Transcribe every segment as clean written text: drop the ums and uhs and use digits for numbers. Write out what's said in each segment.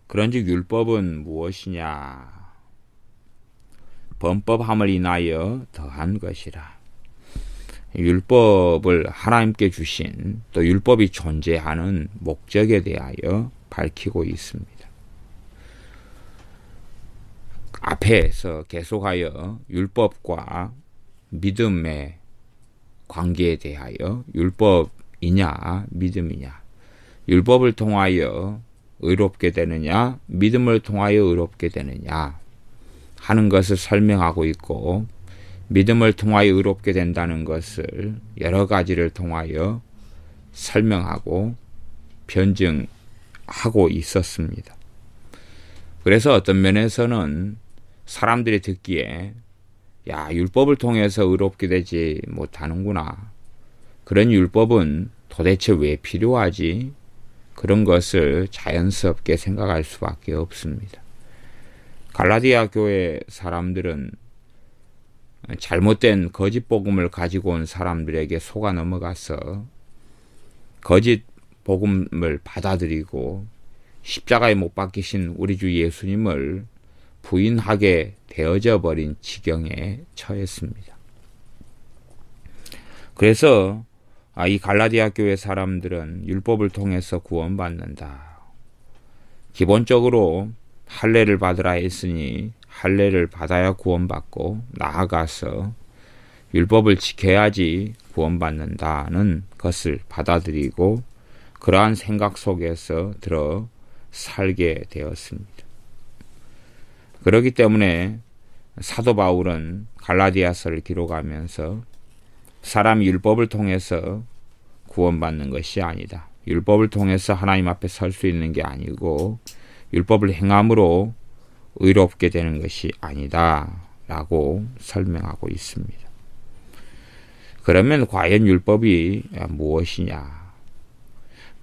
그런즉 율법은 무엇이냐? 범법함을 인하여 더한 것이라. 율법을 하나님께 주신 또 율법이 존재하는 목적에 대하여 밝히고 있습니다. 앞에서 계속하여 율법과 믿음의 관계에 대하여 율법이냐 믿음이냐, 율법을 통하여 의롭게 되느냐 믿음을 통하여 의롭게 되느냐 하는 것을 설명하고 있고, 믿음을 통하여 의롭게 된다는 것을 여러 가지를 통하여 설명하고 변증하고 있었습니다. 그래서 어떤 면에서는 사람들이 듣기에 야, 율법을 통해서 의롭게 되지 못하는구나, 그런 율법은 도대체 왜 필요하지? 그런 것을 자연스럽게 생각할 수밖에 없습니다. 갈라디아 교회 사람들은 잘못된 거짓 복음을 가지고 온 사람들에게 속아 넘어가서 거짓 복음을 받아들이고 십자가에 못 박히신 우리 주 예수님을 부인하게 되어져 버린 지경에 처했습니다. 그래서 이 갈라디아 교회 사람들은 율법을 통해서 구원받는다, 기본적으로 할례를 받으라 했으니 할례를 받아야 구원받고 나아가서 율법을 지켜야지 구원받는다는 것을 받아들이고 그러한 생각 속에서 들어 살게 되었습니다. 그렇기 때문에 사도 바울은 갈라디아서를 기록하면서 사람이 율법을 통해서 구원받는 것이 아니다, 율법을 통해서 하나님 앞에 설 수 있는 게 아니고 율법을 행함으로 의롭게 되는 것이 아니다 라고 설명하고 있습니다. 그러면 과연 율법이 무엇이냐?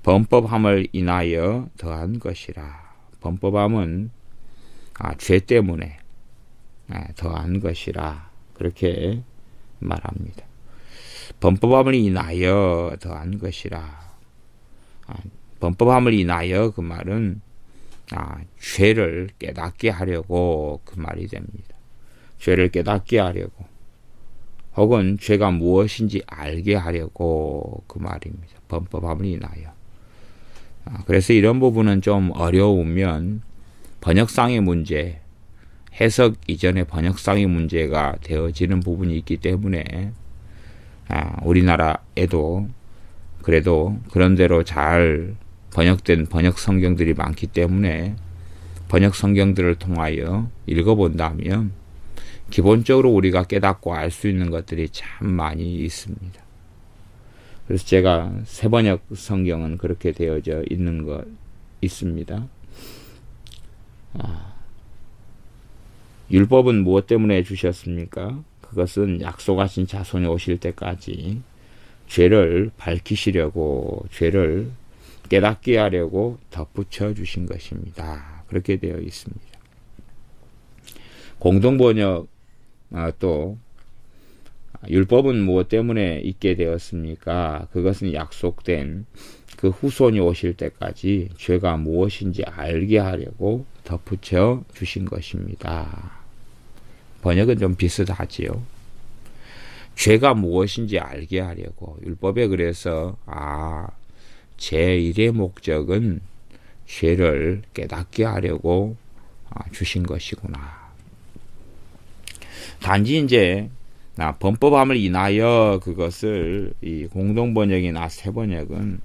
범법함을 인하여 더한 것이라. 범법함은 죄 때문에 더한 것이라, 그렇게 말합니다. 범법함을 인하여 더한 것이라. 범법함을 인하여, 그 말은 죄를 깨닫게 하려고 그 말이 됩니다. 죄를 깨닫게 하려고, 혹은 죄가 무엇인지 알게 하려고 그 말입니다. 범법함을 인하여. 그래서 이런 부분은 좀 어려우면 번역상의 문제, 해석 이전에 번역상의 문제가 되어지는 부분이 있기 때문에 우리나라에도 그래도 그런대로 잘 번역된 번역 성경들이 많기 때문에 번역 성경들을 통하여 읽어본다면 기본적으로 우리가 깨닫고 알 수 있는 것들이 참 많이 있습니다. 그래서 제가 새번역 성경은 그렇게 되어져 있는 것 있습니다. 율법은 무엇 때문에 주셨습니까? 그것은 약속하신 자손이 오실 때까지 죄를 밝히시려고, 죄를 깨닫게 하려고 덧붙여 주신 것입니다. 그렇게 되어 있습니다. 공동번역 또 율법은 무엇 때문에 있게 되었습니까? 그것은 약속된 그 후손이 오실 때까지 죄가 무엇인지 알게 하려고 덧붙여 주신 것입니다. 번역은 좀 비슷하지요. 죄가 무엇인지 알게 하려고. 율법에 그래서 제1의 목적은 죄를 깨닫게 하려고 주신 것이구나. 단지 이제 범법함을 인하여, 그것을 이 공동번역이나 새번역은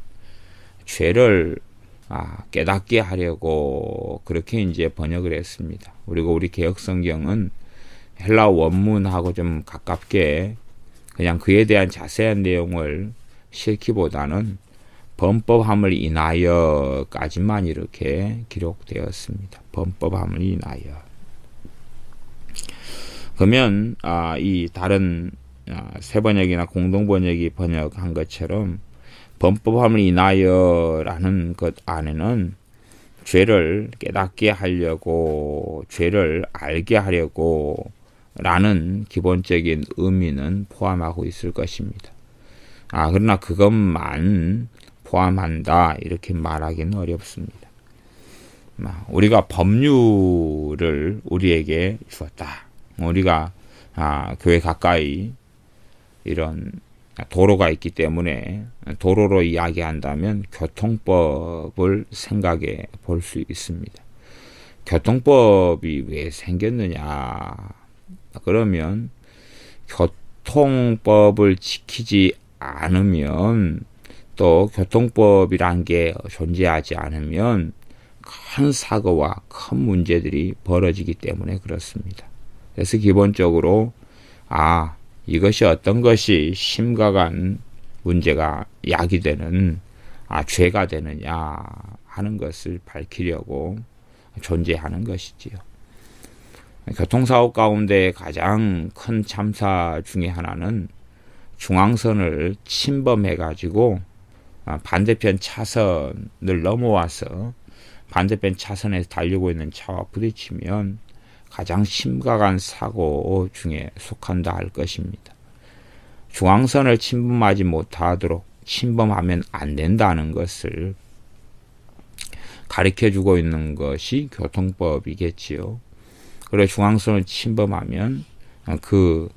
죄를 깨닫게 하려고 그렇게 이제 번역을 했습니다. 그리고 우리 개역성경은 헬라 원문하고 좀 가깝게 그냥 그에 대한 자세한 내용을 실기보다는 범법함을 인하여까지만 이렇게 기록되었습니다. 범법함을 인하여. 그러면 이 다른 새번역이나 공동번역이 번역한 것처럼 범법함을 인하여라는 것 안에는 죄를 깨닫게 하려고, 죄를 알게 하려고 라는 기본적인 의미는 포함하고 있을 것입니다. 그러나 그것만 포함한다 이렇게 말하기는 어렵습니다. 우리가 법률을 우리에게 주었다. 우리가 교회 가까이 이런 도로가 있기 때문에 도로로 이야기한다면 교통법을 생각해 볼 수 있습니다. 교통법이 왜 생겼느냐? 그러면 교통법을 지키지 않으면, 또 교통법이란 게 존재하지 않으면 큰 사고와 큰 문제들이 벌어지기 때문에 그렇습니다. 그래서 기본적으로 이것이 어떤 것이 심각한 문제가 야기되는 죄가 되느냐 하는 것을 밝히려고 존재하는 것이지요. 교통사고 가운데 가장 큰 참사 중에 하나는 중앙선을 침범해가지고 반대편 차선을 넘어와서 반대편 차선에서 달리고 있는 차와 부딪히면 가장 심각한 사고 중에 속한다 할 것입니다. 중앙선을 침범하지 못하도록 침범하면 안 된다는 것을 가르쳐주고 있는 것이 교통법이겠지요. 그리고 중앙선을 침범하면 그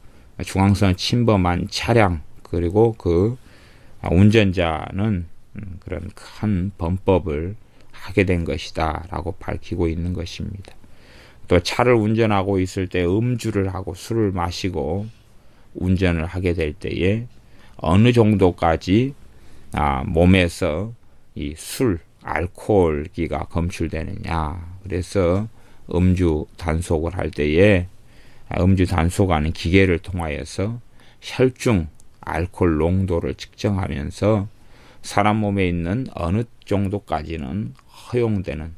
중앙선을 침범한 차량 그리고 그 운전자는 그런 큰 범법을 하게 된 것이다 라고 밝히고 있는 것입니다. 또 차를 운전하고 있을 때 음주를 하고 술을 마시고 운전을 하게 될 때에 어느 정도까지 몸에서 이 술, 알코올기가 검출되느냐. 그래서 음주 단속을 할 때에 음주 단속하는 기계를 통하여서 혈중 알코올 농도를 측정하면서 사람 몸에 있는 어느 정도까지는 허용되는,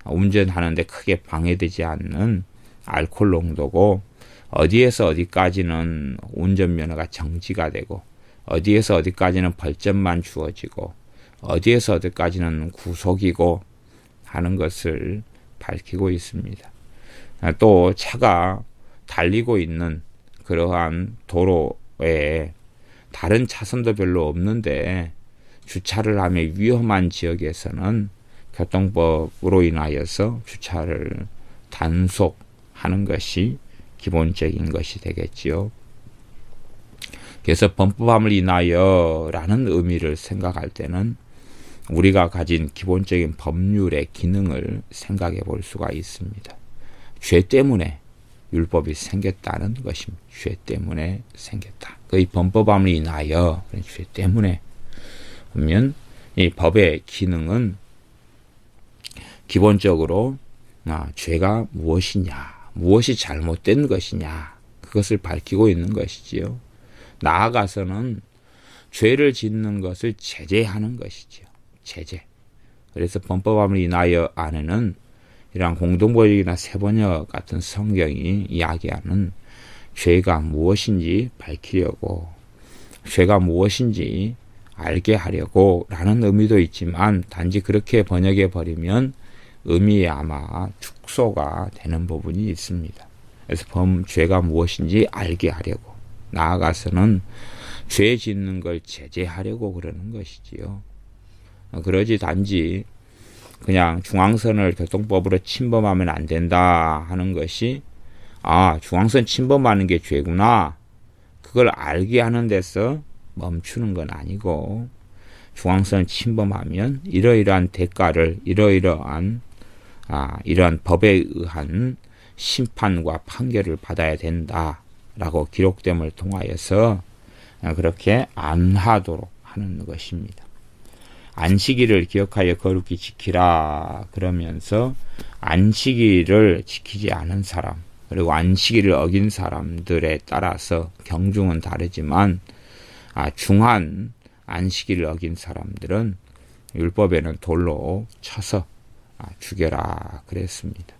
운전하는데 크게 방해되지 않는 알코올 농도고, 어디에서 어디까지는 운전면허가 정지가 되고, 어디에서 어디까지는 벌점만 주어지고, 어디에서 어디까지는 구속이고 하는 것을 밝히고 있습니다. 또 차가 달리고 있는 그러한 도로에 다른 차선도 별로 없는데 주차를 하면 위험한 지역에서는 교통법으로 인하여서 주차를 단속하는 것이 기본적인 것이 되겠지요. 그래서 범법함을 인하여 라는 의미를 생각할 때는 우리가 가진 기본적인 법률의 기능을 생각해 볼 수가 있습니다. 죄 때문에 율법이 생겼다는 것입니다. 죄 때문에 생겼다. 그 범법함을 인하여 죄 때문에 보면 이 법의 기능은 기본적으로 죄가 무엇이냐, 무엇이 잘못된 것이냐, 그것을 밝히고 있는 것이지요. 나아가서는 죄를 짓는 것을 제재하는 것이지요. 제재. 그래서 범법함을 인하여 안에는 이러한 공동번역이나 세번역 같은 성경이 이야기하는 죄가 무엇인지 밝히려고, 죄가 무엇인지 알게 하려고 라는 의미도 있지만, 단지 그렇게 번역해 버리면 의미에 아마 축소가 되는 부분이 있습니다. 그래서 죄가 무엇인지 알게 하려고, 나아가서는 죄 짓는 걸 제재하려고 그러는 것이지요. 그러지 단지 그냥 중앙선을 교통법으로 침범하면 안 된다 하는 것이 중앙선 침범하는 게 죄구나, 그걸 알게 하는 데서 멈추는 건 아니고, 중앙선을 침범하면 이러이러한 대가를, 이러한 법에 의한 심판과 판결을 받아야 된다라고 기록됨을 통하여서 그렇게 안 하도록 하는 것입니다. 안식일을 기억하여 거룩히 지키라 그러면서 안식일을 지키지 않은 사람, 그리고 안식일을 어긴 사람들에 따라서 경중은 다르지만 중한 안식일을 어긴 사람들은 율법에는 돌로 쳐서 죽여라 그랬습니다.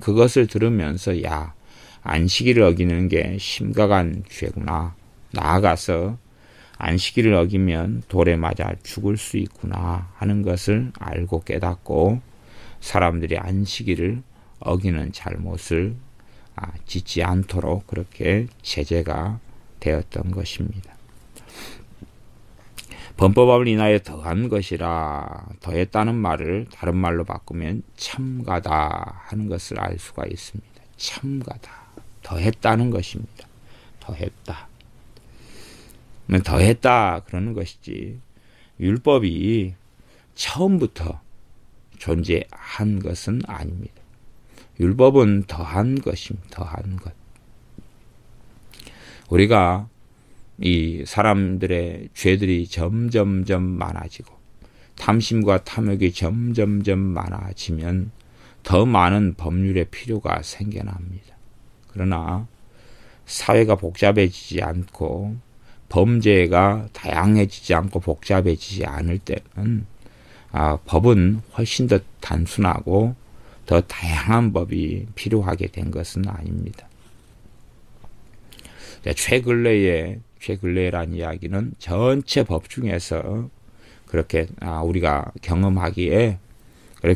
그것을 들으면서 안식일을 어기는 게 심각한 죄구나, 나아가서 안식일을 어기면 돌에 맞아 죽을 수 있구나 하는 것을 알고 깨닫고 사람들이 안식일을 어기는 잘못을 짓지 않도록 그렇게 제재가 되었던 것입니다. 범법을 인하여 더한 것이라 더했다는 말을 다른 말로 바꾸면 첨가다 하는 것을 알 수가 있습니다. 첨가다. 더했다는 것입니다. 더했다. 더했다 그러는 것이지 율법이 처음부터 존재한 것은 아닙니다. 율법은 더한 것입니다. 더한 것. 우리가 이 사람들의 죄들이 점점점 많아지고 탐심과 탐욕이 점점점 많아지면 더 많은 법률의 필요가 생겨납니다. 그러나 사회가 복잡해지지 않고 범죄가 다양해지지 않고 복잡해지지 않을 때는 법은 훨씬 더 단순하고 더 다양한 법이 필요하게 된 것은 아닙니다. 최근래란 이야기는 전체 법 중에서 그렇게 우리가 경험하기에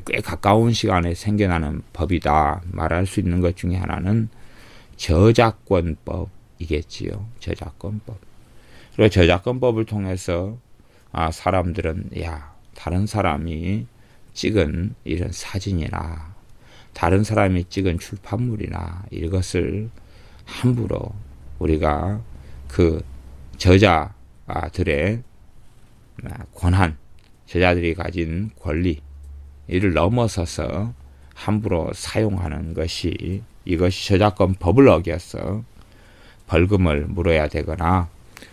꽤 가까운 시간에 생겨나는 법이다 말할 수 있는 것 중에 하나는 저작권법이겠지요. 저작권법. 그리고 저작권법을 통해서 사람들은 다른 사람이 찍은 이런 사진이나 다른 사람이 찍은 출판물이나 이것을 함부로 우리가 그 저자들의 권한, 저자들이 가진 권리 이를 넘어서서 함부로 사용하는 것이 이것이 저작권법을 어겨서 벌금을 물어야 되거나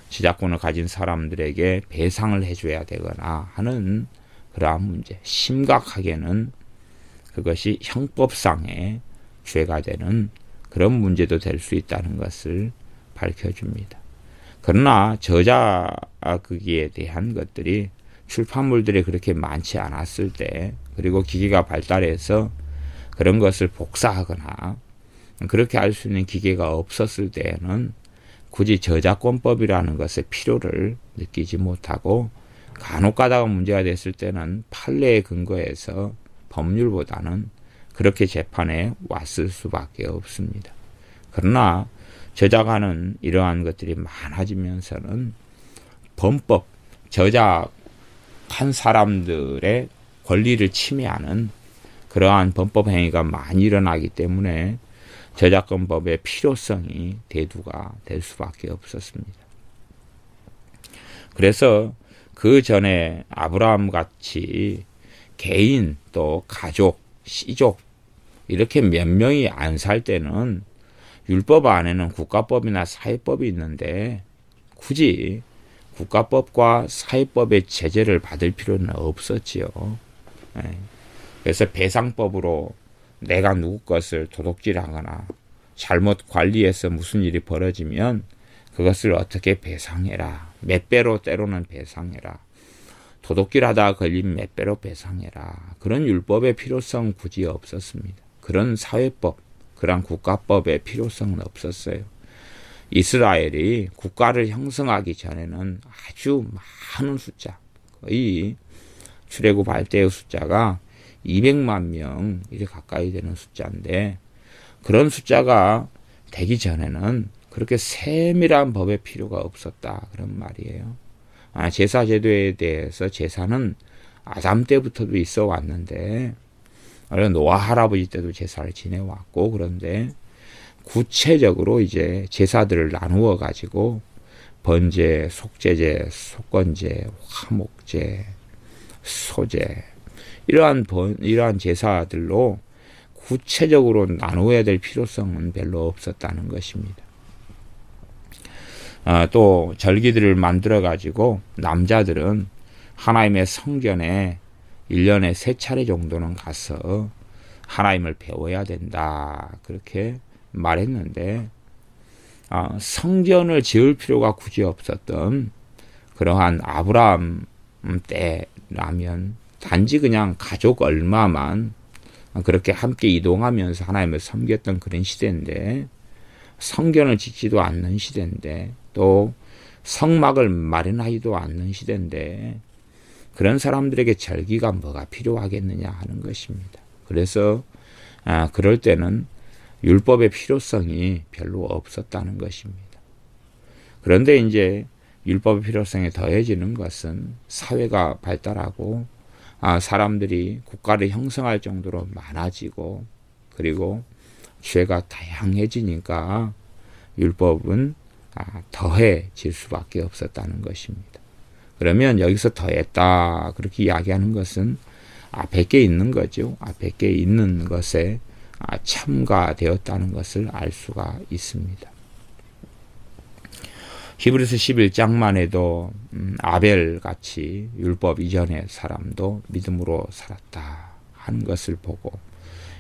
저작권을 가진 사람들에게 배상을 해줘야 되거나 하는 그러한 문제. 심각하게는 그것이 형법상의 죄가 되는 그런 문제도 될 수 있다는 것을 밝혀줍니다. 그러나 저작기에 대한 것들이 출판물들이 그렇게 많지 않았을 때 그리고 기계가 발달해서 그런 것을 복사하거나 그렇게 할 수 있는 기계가 없었을 때에는 굳이 저작권법이라는 것의 필요를 느끼지 못하고 간혹 가다가 문제가 됐을 때는 판례에 근거해서 법률보다는 그렇게 재판에 왔을 수밖에 없습니다. 그러나 저작하는 이러한 것들이 많아지면서는 범법, 저작한 사람들의 권리를 침해하는 그러한 범법 행위가 많이 일어나기 때문에 저작권법의 필요성이 대두가 될 수밖에 없었습니다. 그래서 그 전에 아브라함 같이 개인 또 가족, 씨족 이렇게 몇 명이 안 살 때는 율법 안에는 국가법이나 사회법이 있는데 굳이 국가법과 사회법의 제재를 받을 필요는 없었지요. 그래서 배상법으로 내가 누구 것을 도둑질하거나 잘못 관리해서 무슨 일이 벌어지면 그것을 어떻게 배상해라. 몇 배로 때로는 배상해라. 도둑질하다가 걸리면 몇 배로 배상해라. 그런 율법의 필요성 굳이 없었습니다. 그런 사회법, 그런 국가법의 필요성은 없었어요. 이스라엘이 국가를 형성하기 전에는 아주 많은 숫자, 거의 출애굽할 때의 숫자가 200만 명 이렇게 가까이 되는 숫자인데 그런 숫자가 되기 전에는 그렇게 세밀한 법의 필요가 없었다 그런 말이에요. 제사 제도에 대해서 제사는 아담 때부터도 있어 왔는데 노아 할아버지 때도 제사를 지내왔고 그런데 구체적으로 이제 제사들을 나누어 가지고 번제, 속죄제, 속건제, 화목제, 소제 이러한 제사들로 구체적으로 나누어야 될 필요성은 별로 없었다는 것입니다. 또 절기들을 만들어 가지고 남자들은 하나님의 성전에 1년에 3차례 정도는 가서 하나님을 배워야 된다 그렇게 말했는데 성전을 지을 필요가 굳이 없었던 그러한 아브라함 때라면 단지 그냥 가족 얼마만 그렇게 함께 이동하면서 하나님을 섬겼던 그런 시대인데 성전을 짓지도 않는 시대인데 또 성막을 마련하지도 않는 시대인데 그런 사람들에게 절기가 뭐가 필요하겠느냐 하는 것입니다. 그래서 그럴 때는 율법의 필요성이 별로 없었다는 것입니다. 그런데 이제 율법의 필요성이 더해지는 것은 사회가 발달하고 사람들이 국가를 형성할 정도로 많아지고 그리고 죄가 다양해지니까 율법은 더해질 수밖에 없었다는 것입니다. 그러면 여기서 더했다 그렇게 이야기하는 것은 앞에 게 있는 거죠. 앞에 게 있는 것에 첨가되었다는 것을 알 수가 있습니다. 히브리서 11장만 해도 아벨같이 율법 이전의 사람도 믿음으로 살았다 하는 것을 보고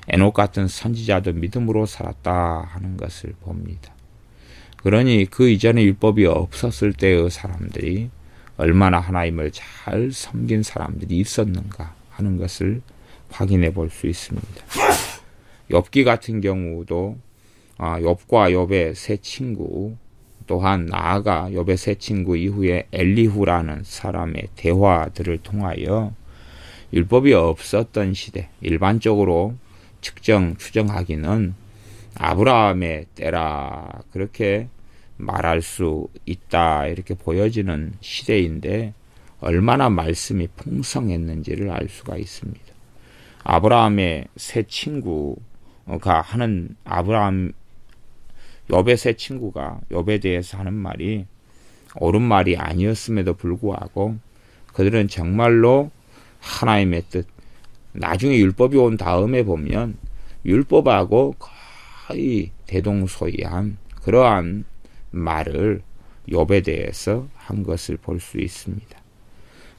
에녹 같은 선지자도 믿음으로 살았다 하는 것을 봅니다. 그러니 그 이전에 율법이 없었을 때의 사람들이 얼마나 하나님을 잘 섬긴 사람들이 있었는가 하는 것을 확인해 볼 수 있습니다. 욥기 같은 경우도 욥과 욥의 세 친구 또한 나아가 욥의 세 친구 이후에 엘리후라는 사람의 대화들을 통하여 율법이 없었던 시대, 일반적으로 추정하기는 아브라함의 때라 그렇게 말할 수 있다 이렇게 보여지는 시대인데 얼마나 말씀이 풍성했는지를 알 수가 있습니다. 아브라함의 세 친구가 하는 욥의 세 친구가 욥에 대해서 하는 말이 옳은 말이 아니었음에도 불구하고 그들은 정말로 하나님의 뜻, 나중에 율법이 온 다음에 보면 율법하고 거의 대동소이한 그러한 말을 욥에 대해서 한 것을 볼 수 있습니다.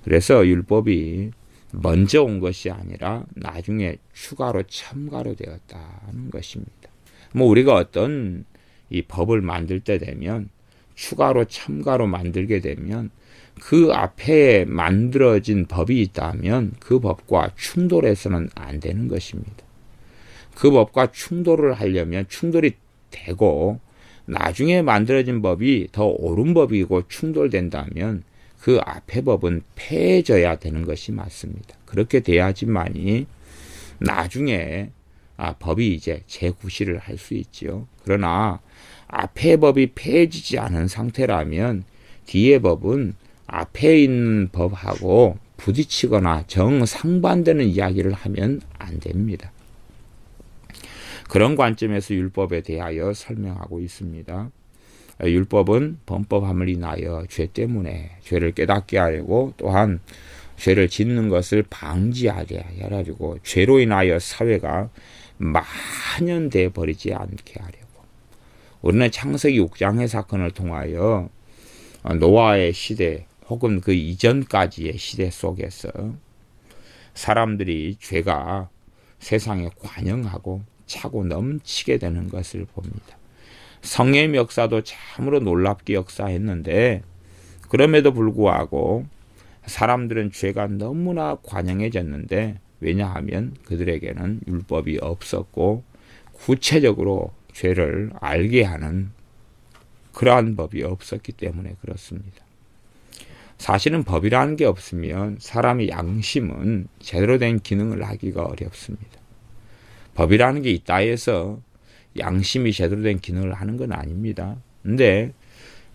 그래서 율법이 먼저 온 것이 아니라 나중에 추가로 첨가로 되었다는 것입니다. 우리가 어떤 이 법을 만들 때 되면 추가로 첨가로 만들게 되면 그 앞에 만들어진 법이 있다면 그 법과 충돌해서는 안 되는 것입니다. 그 법과 충돌을 하려면 충돌이 되고 나중에 만들어진 법이 더 옳은 법이고 충돌된다면 그 앞의 법은 폐해져야 되는 것이 맞습니다. 그렇게 돼야지만이 나중에 법이 이제 재구시를 할 수 있죠. 그러나 앞의 법이 폐해지지 않은 상태라면 뒤의 법은 앞에 있는 법하고 부딪히거나 정상반되는 이야기를 하면 안 됩니다. 그런 관점에서 율법에 대하여 설명하고 있습니다. 율법은 범법함을 인하여 죄 때문에 죄를 깨닫게 하려고 또한 죄를 짓는 것을 방지하게 하려고 죄로 인하여 사회가 만연돼 버리지 않게 하려고. 우리는 창세기 6장의 사건을 통하여 노아의 시대 혹은 그 이전까지의 시대 속에서 사람들이 죄가 세상에 관영하고 차고 넘치게 되는 것을 봅니다. 성의 역사도 참으로 놀랍게 역사했는데 그럼에도 불구하고 사람들은 죄가 너무나 관영해졌는데 왜냐하면 그들에게는 율법이 없었고 구체적으로 죄를 알게 하는 그러한 법이 없었기 때문에 그렇습니다. 사실은 법이라는 게 없으면 사람의 양심은 제대로 된 기능을 하기가 어렵습니다. 법이라는 게 있다 해서 양심이 제대로 된 기능을 하는 건 아닙니다. 근데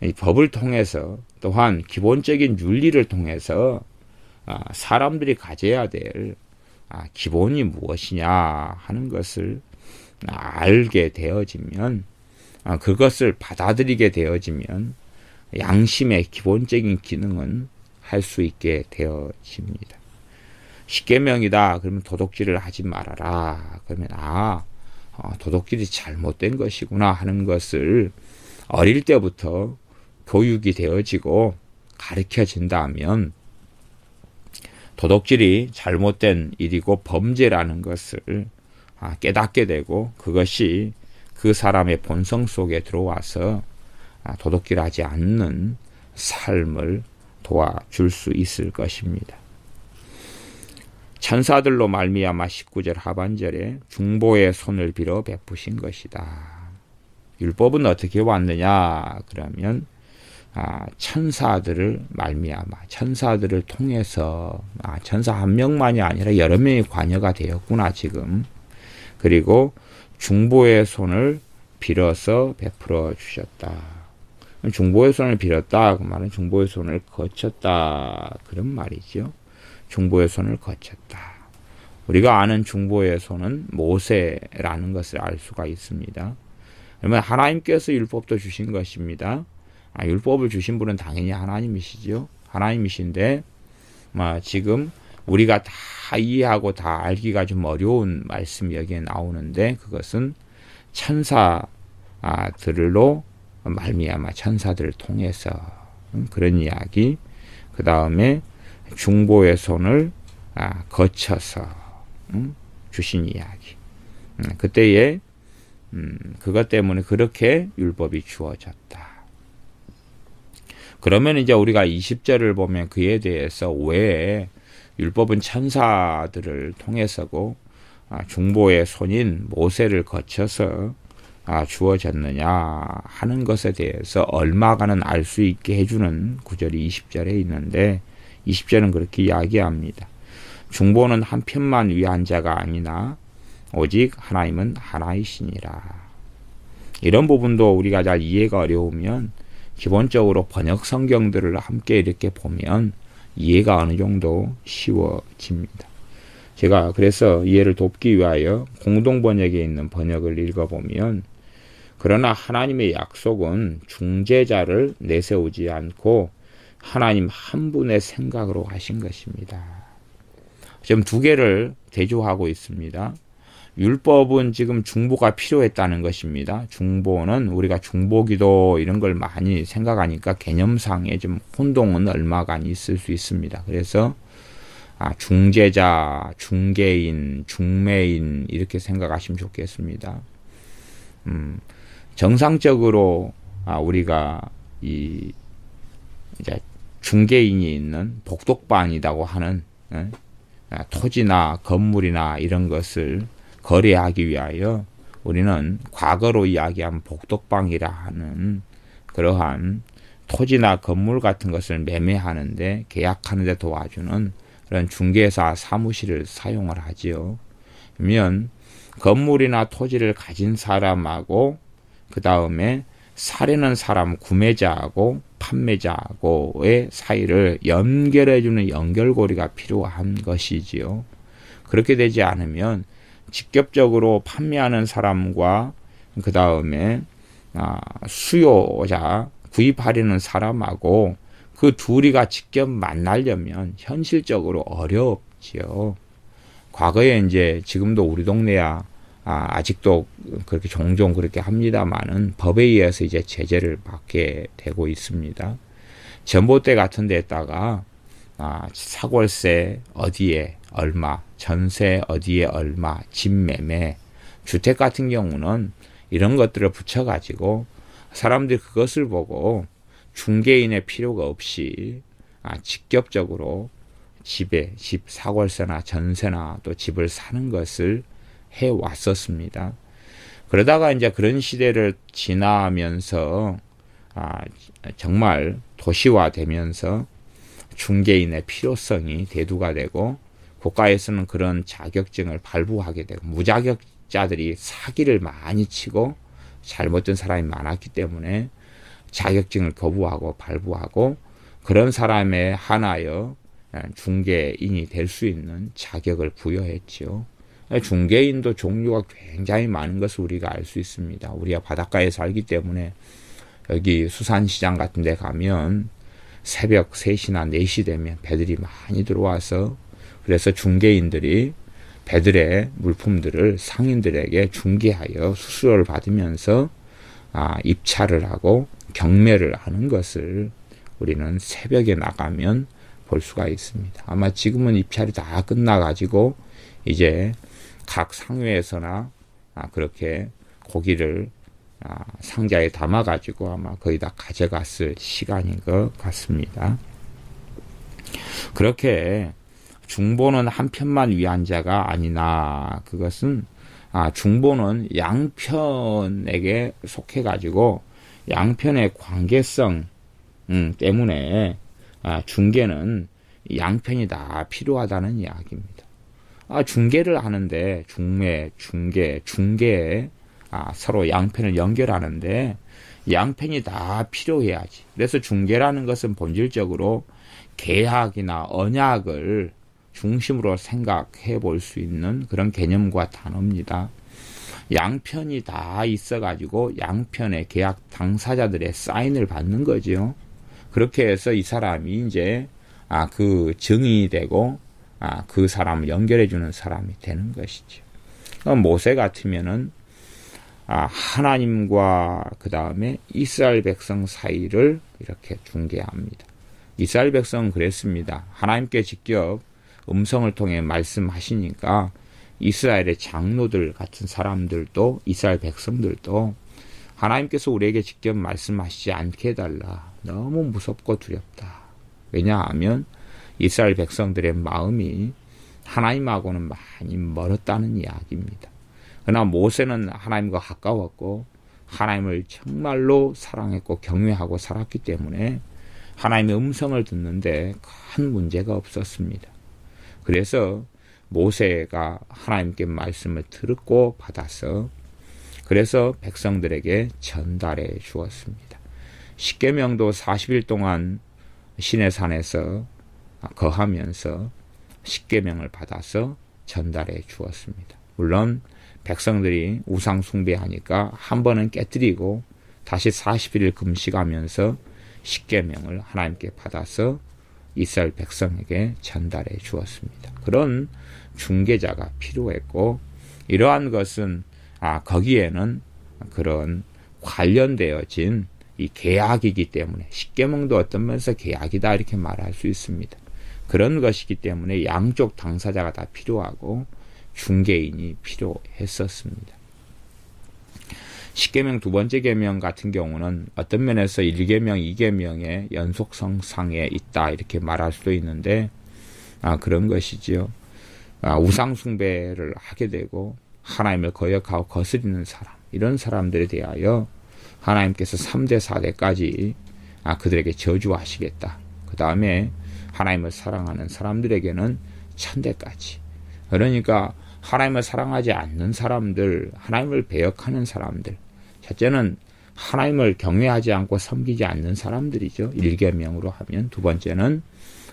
이 법을 통해서 또한 기본적인 윤리를 통해서 사람들이 가져야 될 기본이 무엇이냐 하는 것을 알게 되어지면 그것을 받아들이게 되어지면 양심의 기본적인 기능은 할 수 있게 되어집니다. 십계명이다 그러면 도둑질을 하지 말아라 그러면 도둑질이 잘못된 것이구나 하는 것을 어릴 때부터 교육이 되어지고 가르쳐진다면 도둑질이 잘못된 일이고 범죄라는 것을 깨닫게 되고 그것이 그 사람의 본성 속에 들어와서 도둑질하지 않는 삶을 도와줄 수 있을 것입니다. 천사들로 말미암아 19절 하반절에 중보의 손을 빌어 베푸신 것이다. 율법은 어떻게 왔느냐 그러면 천사들을 말미암아 천사들을 통해서 천사 한 명만이 아니라 여러 명이 관여가 되었구나 지금. 그리고 중보의 손을 빌어서 베풀어 주셨다. 중보의 손을 빌었다. 그 말은 중보의 손을 거쳤다. 그런 말이죠. 중보의 손을 거쳤다. 우리가 아는 중보의 손은 모세라는 것을 알 수가 있습니다. 그러면 하나님께서 율법도 주신 것입니다. 율법을 주신 분은 당연히 하나님이시죠. 하나님이신데 지금 우리가 다 이해하고 다 알기가 좀 어려운 말씀이 여기에 나오는데 그것은 천사들로 말미암아 천사들을 통해서 그런 이야기, 그 다음에 중보의 손을 거쳐서 주신 이야기. 그때에 그것 때문에 그렇게 율법이 주어졌다. 그러면 이제 우리가 20절을 보면 그에 대해서 왜 율법은 천사들을 통해서고 중보의 손인 모세를 거쳐서 주어졌느냐 하는 것에 대해서 얼마간은 알 수 있게 해주는 구절이 20절에 있는데 20절은 그렇게 이야기합니다. 중보는 한 편만 위한 자가 아니나 오직 하나님은 하나이시니라. 이런 부분도 우리가 잘 이해가 어려우면 기본적으로 번역 성경들을 함께 이렇게 보면 이해가 어느 정도 쉬워집니다. 제가 그래서 이해를 돕기 위하여 공동번역에 있는 번역을 읽어보면 그러나 하나님의 약속은 중재자를 내세우지 않고 하나님 한 분의 생각으로 하신 것입니다. 지금 두 개를 대조하고 있습니다. 율법은 지금 중보가 필요했다는 것입니다. 중보는 우리가 중보기도 이런 걸 많이 생각하니까 개념상에 좀 혼동은 얼마간 있을 수 있습니다. 그래서 중재자, 중개인, 중매인 이렇게 생각하시면 좋겠습니다. 정상적으로 우리가 이제 중개인이 있는 복독방이라고 하는 토지나 건물이나 이런 것을 거래하기 위하여 우리는 과거로 이야기한 복독방이라 하는 그러한 토지나 건물 같은 것을 매매하는데 계약하는 데 도와주는 그런 중개사 사무실을 사용을 하지요. 그러면 건물이나 토지를 가진 사람하고 그 다음에 사려는 사람 구매자하고 판매자하고의 사이를 연결해주는 연결고리가 필요한 것이지요. 그렇게 되지 않으면 직접적으로 판매하는 사람과 그 다음에 수요자 구입하려는 사람하고 그 둘이가 직접 만나려면 현실적으로 어렵지요. 과거에 이제 지금도 우리 동네야 아직도 그렇게 종종 그렇게 합니다만은 법에 의해서 이제 제재를 받게 되고 있습니다. 전봇대 같은 데다가 사골세 어디에 얼마, 전세 어디에 얼마, 집 매매, 주택 같은 경우는 이런 것들을 붙여가지고 사람들이 그것을 보고 중개인의 필요가 없이 직접적으로 집 사골세나 전세나 또 집을 사는 것을 해 왔었습니다. 그러다가 이제 그런 시대를 지나면서 정말 도시화되면서 중개인의 필요성이 대두가 되고 국가에서는 그런 자격증을 발부하게 되고 무자격자들이 사기를 많이 치고 잘못된 사람이 많았기 때문에 자격증을 거부하고 발부하고 그런 사람에 한하여 중개인이 될 수 있는 자격을 부여했죠. 중개인도 종류가 굉장히 많은 것을 우리가 알 수 있습니다. 우리가 바닷가에 살기 때문에 여기 수산시장 같은 데 가면 새벽 3시나 4시 되면 배들이 많이 들어와서 그래서 중개인들이 배들의 물품들을 상인들에게 중개하여 수수료를 받으면서 입찰을 하고 경매를 하는 것을 우리는 새벽에 나가면 볼 수가 있습니다. 아마 지금은 입찰이 다 끝나가지고 이제 각 상회에서나 그렇게 고기를 상자에 담아가지고 아마 거의 다 가져갔을 시간인 것 같습니다. 그렇게 중보는 한 편만 위한 자가 아니나 그것은 중보는 양편에게 속해가지고 양편의 관계성 때문에 중개는 양편이 다 필요하다는 이야기입니다. 중개를 하는데 중매, 중개 서로 양편을 연결하는데 양편이 다 필요해야지. 그래서 중개라는 것은 본질적으로 계약이나 언약을 중심으로 생각해 볼 수 있는 그런 개념과 단어입니다. 양편이 다 있어가지고 양편의 계약 당사자들의 사인을 받는 거죠. 그렇게 해서 이 사람이 이제 그 증인이 되고 그 사람을 연결해주는 사람이 되는 것이죠. 모세 같으면은 하나님과 그 다음에 이스라엘 백성 사이를 이렇게 중개합니다. 이스라엘 백성은 그랬습니다. 하나님께 직접 음성을 통해 말씀하시니까 이스라엘의 장로들 같은 사람들도 이스라엘 백성들도 하나님께서 우리에게 직접 말씀하시지 않게 해달라. 너무 무섭고 두렵다. 왜냐하면 이스라엘 백성들의 마음이 하나님하고는 많이 멀었다는 이야기입니다. 그러나 모세는 하나님과 가까웠고 하나님을 정말로 사랑했고 경외하고 살았기 때문에 하나님의 음성을 듣는데 큰 문제가 없었습니다. 그래서 모세가 하나님께 말씀을 듣고 받아서 그래서 백성들에게 전달해 주었습니다. 십계명도 40일 동안 시내산에서 거하면서 십계명을 받아서 전달해 주었습니다. 물론 백성들이 우상 숭배하니까 한 번은 깨뜨리고 다시 40일 금식하면서 십계명을 하나님께 받아서 이스라엘 백성에게 전달해 주었습니다. 그런 중개자가 필요했고 이러한 것은 거기에는 그런 관련되어진 이 계약이기 때문에 십계명도 어떤 면에서 계약이다 이렇게 말할 수 있습니다. 그런 것이기 때문에 양쪽 당사자가 다 필요하고 중개인이 필요했었습니다. 십계명 두 번째 계명 같은 경우는 어떤 면에서 1계명, 2계명의 연속성상에 있다 이렇게 말할 수도 있는데 그런 것이지요. 우상 숭배를 하게 되고 하나님을 거역하고 거스리는 사람 이런 사람들에 대하여 하나님께서 3대 4대까지 그들에게 저주하시겠다. 그 다음에 하나님을 사랑하는 사람들에게는 1000대까지. 그러니까 하나님을 사랑하지 않는 사람들, 하나님을 배역하는 사람들. 첫째는 하나님을 경외하지 않고 섬기지 않는 사람들이죠. 1계명으로 하면. 두 번째는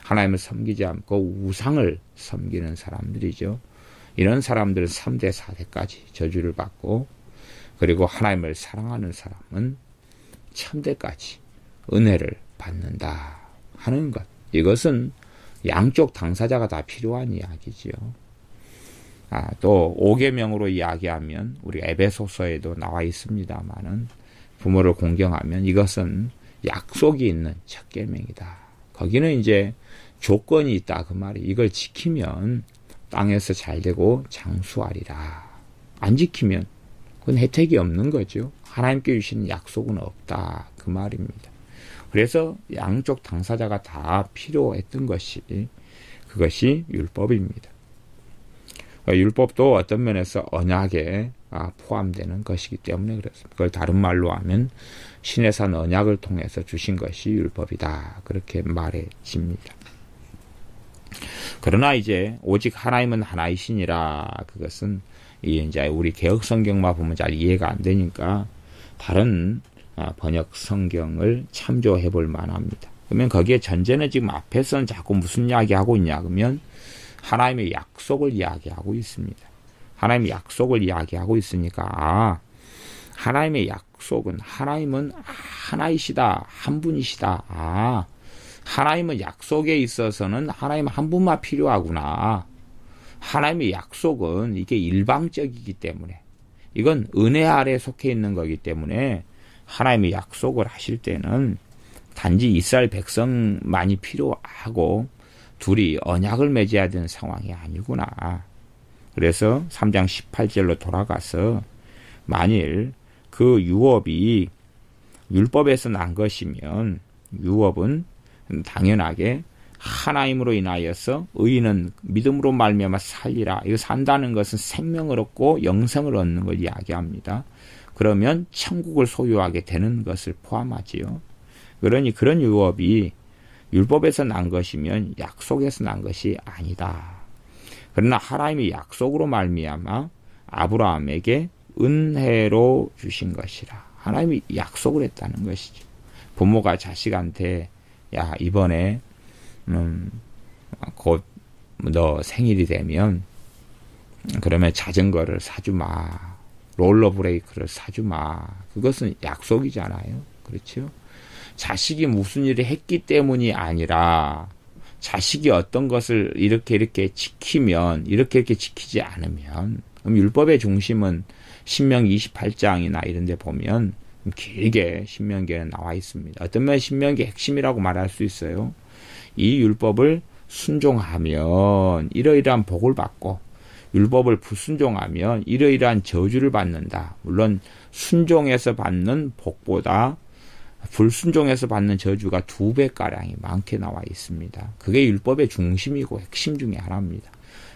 하나님을 섬기지 않고 우상을 섬기는 사람들이죠. 이런 사람들은 3대 4대까지 저주를 받고 그리고 하나님을 사랑하는 사람은 1000대까지 은혜를 받는다 하는 것. 이것은 양쪽 당사자가 다 필요한 이야기지요. 또 5계명으로 이야기하면 우리 에베소서에도 나와 있습니다만은 부모를 공경하면 이것은 약속이 있는 첫 계명이다. 거기는 이제 조건이 있다 그 말이. 이걸 지키면 땅에서 잘되고 장수하리라. 안 지키면 그건 혜택이 없는 거죠. 하나님께 주시는 약속은 없다 그 말입니다. 그래서 양쪽 당사자가 다 필요했던 것이 그것이 율법입니다. 율법도 어떤 면에서 언약에 포함되는 것이기 때문에 그렇습니다. 그걸 다른 말로 하면 시내산 언약을 통해서 주신 것이 율법이다. 그렇게 말해집니다. 그러나 이제 오직 하나님은 하나이시니라 그것은 이제 우리 개혁 성경만 보면 잘 이해가 안 되니까 다른 번역 성경을 참조해 볼 만합니다. 그러면 거기에 전제는 지금 앞에서는 자꾸 무슨 이야기하고 있냐 그러면 하나님의 약속을 이야기하고 있습니다. 하나님의 약속을 이야기하고 있으니까 하나님의 약속은 하나님은 하나이시다. 한 분이시다. 하나님은 약속에 있어서는 하나님 한 분만 필요하구나. 하나님의 약속은 이게 일방적이기 때문에 이건 은혜 아래 속해 있는 거기 때문에 하나님의 약속을 하실 때는 단지 이스라엘 백성만이 필요하고 둘이 언약을 맺어야 되는 상황이 아니구나. 그래서 3장 18절로 돌아가서 만일 그 유업이 율법에서 난 것이면 유업은 당연하게 하나님으로 인하여서 의인은 믿음으로 말미암아 살리라. 이거 산다는 것은 생명을 얻고 영생을 얻는 걸 이야기합니다. 그러면 천국을 소유하게 되는 것을 포함하지요. 그러니 그런 유업이 율법에서 난 것이면 약속에서 난 것이 아니다. 그러나 하나님의 약속으로 말미암아 아브라함에게 은혜로 주신 것이라. 하나님이 약속을 했다는 것이죠. 부모가 자식한테 야 이번에 곧 너 생일이 되면 그러면 자전거를 사주마. 롤러브레이크를 사주마. 그것은 약속이잖아요. 그렇죠? 자식이 무슨 일을 했기 때문이 아니라 자식이 어떤 것을 이렇게 지키면 이렇게 지키지 않으면 그럼 율법의 중심은 신명기 28장이나 이런 데 보면 길게 신명기에는 나와 있습니다. 어떤 면에 신명기의 핵심이라고 말할 수 있어요. 이 율법을 순종하면 이러이러한 복을 받고 율법을 불순종하면 이러이러한 저주를 받는다. 물론 순종해서 받는 복보다 불순종해서 받는 저주가 2배가량이 많게 나와 있습니다. 그게 율법의 중심이고 핵심 중에 하나입니다.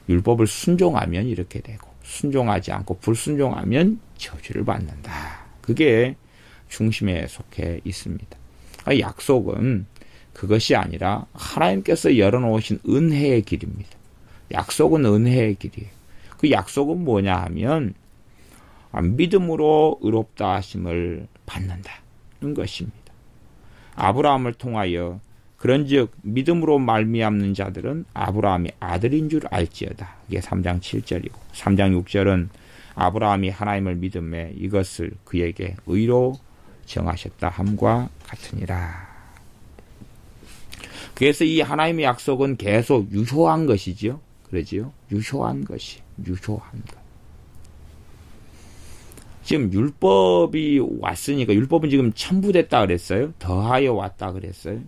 율법을 순종하면 이렇게 되고 순종하지 않고 불순종하면 저주를 받는다. 그게 중심에 속해 있습니다. 약속은 그것이 아니라 하나님께서 열어놓으신 은혜의 길입니다. 약속은 은혜의 길이에요. 그 약속은 뭐냐 하면 믿음으로 의롭다 하심을 받는다는 것입니다. 아브라함을 통하여 그런즉 믿음으로 말미암는 자들은 아브라함이 아들인 줄 알지어다. 이게 3장 7절이고 3장 6절은 아브라함이 하나님을 믿음에 이것을 그에게 의로 정하셨다 함과 같으니라. 그래서 이 하나님의 약속은 계속 유효한 것이지요. 그러지요. 유효한 것이. 유효한 것. 지금 율법이 왔으니까 율법은 지금 첨부됐다 그랬어요. 더하여 왔다 그랬어요.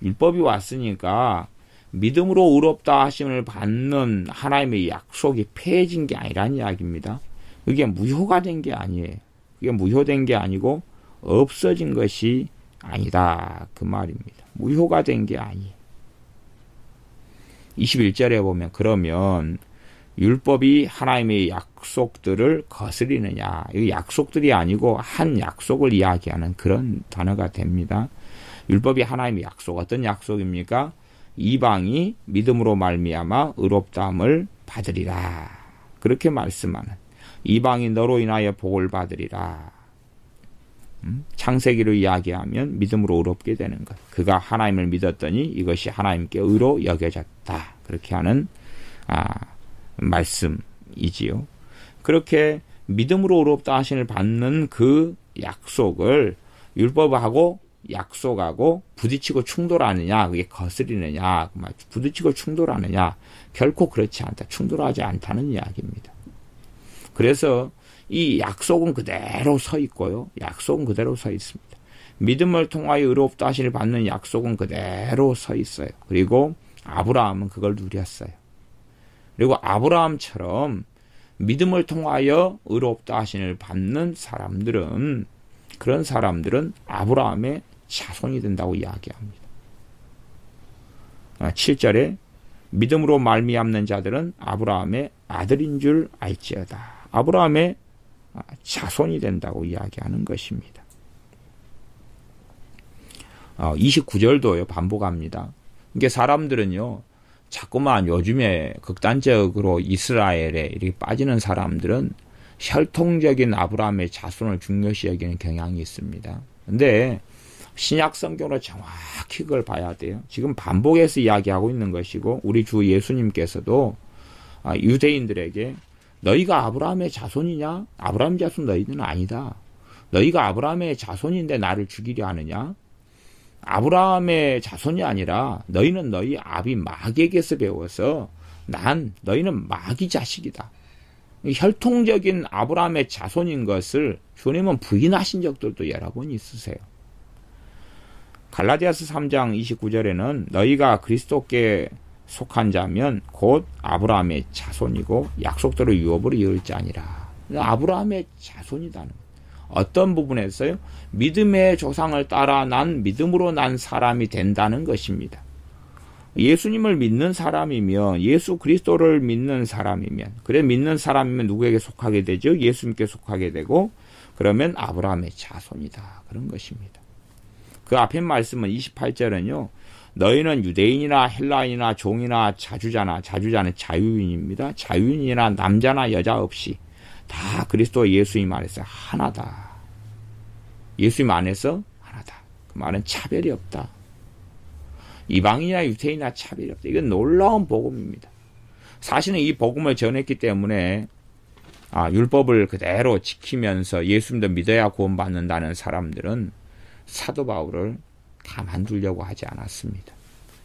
율법이 왔으니까 믿음으로 의롭다 하심을 받는 하나님의 약속이 폐해진 게 아니란 이야기입니다. 그게 무효가 된 게 아니에요. 그게 무효된 게 아니고 없어진 것이 아니다. 그 말입니다. 무효가 된 게 아니에요. 21절에 보면 그러면 율법이 하나님의 약속들을 거스리느냐. 이 약속들이 아니고 한 약속을 이야기하는 그런 단어가 됩니다. 율법이 하나님의 약속. 어떤 약속입니까? 이방이 믿음으로 말미암아 의롭다함을 받으리라. 그렇게 말씀하는 이방이 너로 인하여 복을 받으리라. 창세기로 이야기하면 믿음으로 의롭게 되는 것. 그가 하나님을 믿었더니 이것이 하나님께 의로 여겨졌다. 그렇게 하는 말씀이지요. 그렇게 믿음으로 의롭다 하심을 받는 그 약속을 율법하고 약속하고 부딪히고 충돌하느냐, 그게 거스리느냐, 부딪히고 충돌하느냐, 결코 그렇지 않다. 충돌하지 않다는 이야기입니다. 그래서 이 약속은 그대로 서 있고요. 약속은 그대로 서 있습니다. 믿음을 통하여 의롭다 하심을 받는 약속은 그대로 서 있어요. 그리고 아브라함은 그걸 누렸어요. 그리고 아브라함처럼 믿음을 통하여 의롭다 하심을 받는 사람들은 그런 사람들은 아브라함의 자손이 된다고 이야기합니다. 7절에 믿음으로 말미암는 자들은 아브라함의 아들인 줄 알지어다. 아브라함의 자손이 된다고 이야기하는 것입니다. 29절도요. 반복합니다. 이게 사람들은요. 자꾸만 요즘에 극단적으로 이스라엘에 이렇게 빠지는 사람들은 혈통적인 아브라함의 자손을 중요시 여기는 경향이 있습니다. 근데 신약 성경으로 정확히 그걸 봐야 돼요. 지금 반복해서 이야기하고 있는 것이고 우리 주 예수님께서도 유대인들에게 너희가 아브라함의 자손이냐? 아브라함 자손 너희는 아니다. 너희가 아브라함의 자손인데 나를 죽이려 하느냐? 아브라함의 자손이 아니라 너희는 너희 아비 마귀에게서 배워서 너희는 마귀 자식이다. 혈통적인 아브라함의 자손인 것을 주님은 부인하신 적들도 여러 번 있으세요. 갈라디아서 3장 29절에는 너희가 그리스도께 속한 자면 곧 아브라함의 자손이고 약속대로 유업으로 이을 자니라. 아브라함의 자손이다는 것. 어떤 부분에서요? 믿음의 조상을 따라 믿음으로 난 사람이 된다는 것입니다. 예수님을 믿는 사람이면 예수 그리스도를 믿는 사람이면 그래 믿는 사람이면 누구에게 속하게 되죠? 예수님께 속하게 되고 그러면 아브라함의 자손이다. 그런 것입니다. 그 앞에 말씀은 28절은요. 너희는 유대인이나 헬라인이나 종이나 자주자는 자유인입니다. 자유인이나 남자나 여자 없이 다 그리스도 예수님 안에서 하나다. 예수님 안에서 하나다. 그 말은 차별이 없다. 이방인이나 유대인이나 차별이 없다. 이건 놀라운 복음입니다. 사실은 이 복음을 전했기 때문에 율법을 그대로 지키면서 예수님도 믿어야 구원받는다는 사람들은 사도 바울을 가만두려고 하지 않았습니다.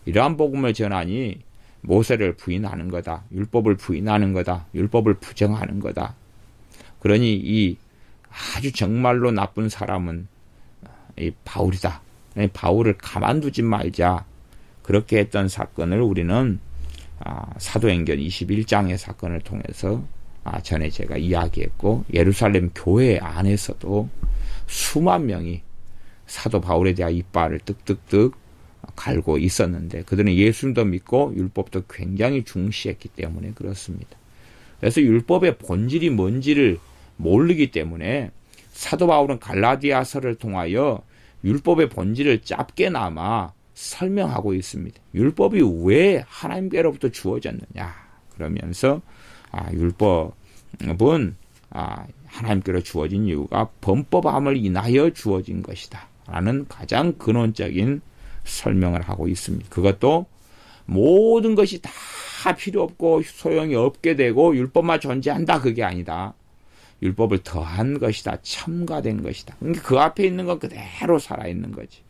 이러한 복음을 전하니 모세를 부인하는 거다. 율법을 부인하는 거다. 율법을 부정하는 거다. 그러니 이 아주 정말로 나쁜 사람은 이 바울이다. 바울을 가만두지 말자. 그렇게 했던 사건을 우리는 사도행전 21장의 사건을 통해서 전에 제가 이야기했고, 예루살렘 교회 안에서도 수만 명이 사도 바울에 대한 이빨을 뜩뜩뜩 갈고 있었는데, 그들은 예수님도 믿고 율법도 굉장히 중시했기 때문에 그렇습니다. 그래서 율법의 본질이 뭔지를 모르기 때문에 사도 바울은 갈라디아서를 통하여 율법의 본질을 짧게나마 설명하고 있습니다. 율법이 왜 하나님께로부터 주어졌느냐 그러면서 율법은 하나님께로 주어진 이유가 범법함을 인하여 주어진 것이다 라는 가장 근원적인 설명을 하고 있습니다. 그것도 모든 것이 다 필요 없고 소용이 없게 되고 율법만 존재한다 그게 아니다. 율법을 더한 것이다. 첨가된 것이다. 그러니까 그 앞에 있는 건 그대로 살아있는 거지.